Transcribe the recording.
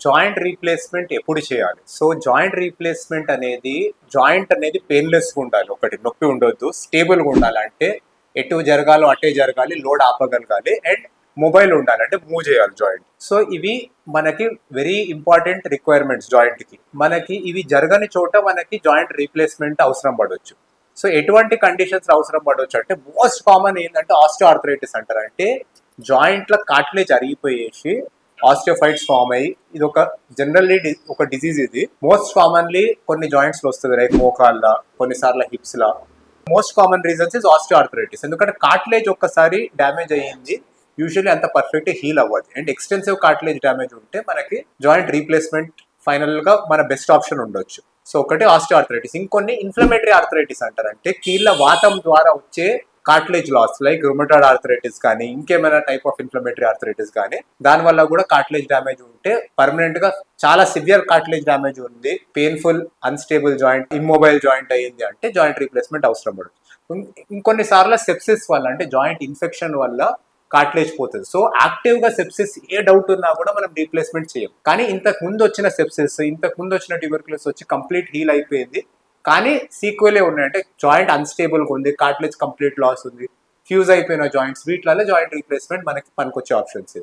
Joint replacement ఎప్పుడు చేయాలి? So joint replacement అనేది జాయింట్ అనేది పెయిన్లెస్గా ఉండాలి. ఒకటి నొప్పి ఉండొద్దు, స్టేబుల్గా ఉండాలి. అంటే ఎటు జరగాలో అటే జరగాలి, లోడ్ ఆపగలగాలి, అండ్ మొబైల్ ఉండాలి, అంటే మూవ్ చేయాలి జాయింట్. సో ఇవి మనకి వెరీ ఇంపార్టెంట్ రిక్వైర్మెంట్స్ జాయింట్ కి. మనకి ఇవి జరగని చోట మనకి జాయింట్ రీప్లేస్మెంట్ అవసరం పడవచ్చు. సో ఎటువంటి కండిషన్స్ అవసరం పడవచ్చు అంటే మోస్ట్ కామన్ ఏంటంటే ఆస్టియో ఆర్థరైటిస్ అంటారు. అంటే జాయింట్ల కార్టిలేజ్ అరిగిపోయేసి ఆస్టియోఫైట్స్ ఫామ్ అయ్యి, ఇది ఒక జనరల్లీ ఒక డిసీజ్. ఇది మోస్ట్ కామన్లీ కొన్ని జాయింట్స్ లో వస్తుంది, లైక్ మోకాళ్ళ, కొన్నిసార్లు హిప్స్ లా. Most common reasons is osteoarthritis. ఎందుకంటే కార్టిలేజ్ ఒక్కసారి డ్యామేజ్ అయ్యింది, యూజువల్లీ అంత పర్ఫెక్ట్ హీల్ అవ్వదు. అండ్ ఎక్స్టెన్సివ్ కార్టిలేజ్ డ్యామేజ్ ఉంటే మనకి జాయింట్ రీప్లేస్మెంట్ ఫైనల్ గా మన బెస్ట్ ఆప్షన్ ఉండొచ్చు. సో ఒకటి ఆస్టియో ఆర్థరైటిస్. ఇంకొన్ని ఇన్ఫ్లమేటరీ ఆర్థరైటిస్ అంటారు. అంటే కీళ్ళ వాతం ద్వారా వచ్చే cartilage loss, like rheumatoid arthritis కానీ ఇంకేమైనా టైప్ ఆఫ్ ఇన్ఫ్లమేటరీ ఆర్థరైటిస్ కానీ, దాని వల్ల కూడా కార్టిలేజ్ డ్యామేజ్ ఉంటే పర్మనెంట్ గా చాలా సివియర్ కార్టిలేజ్ డ్యామేజ్ ఉంది, painful unstable joint, immobile joint అయ్యింది అంటే జాయింట్ రీప్లేస్మెంట్ అవసరం పడుతుంది. ఇంకొన్ని సార్లు సెప్సిస్ వల్ల, అంటే జాయింట్ ఇన్ఫెక్షన్ వల్ల కార్టిలేజ్ పోతుంది. సో యాక్టివ్ గా సెప్సిస్ ఏ డౌట్ ఉన్నా కూడా మనం రీప్లేస్మెంట్ చేయం. కానీ ఇంతకు ముందు వచ్చిన సెప్సిస్, ఇంతకు ముందు వచ్చిన ట్యూబర్క్యులోసిస్ వచ్చి కంప్లీట్ హీల్ అయిపోయింది, కానీ సీక్వెలే ఉన్నాయి. అంటే జాయింట్ అన్స్టేబుల్గా ఉంది, కార్టిలేజ్ కంప్లీట్ లాస్ ఉంది, ఫ్యూజ్ అయిపోయిన జాయింట్స్, వీటిలలో జాయింట్ రీప్లేస్మెంట్ మనకి పనికొచ్చే ఆప్షన్స్.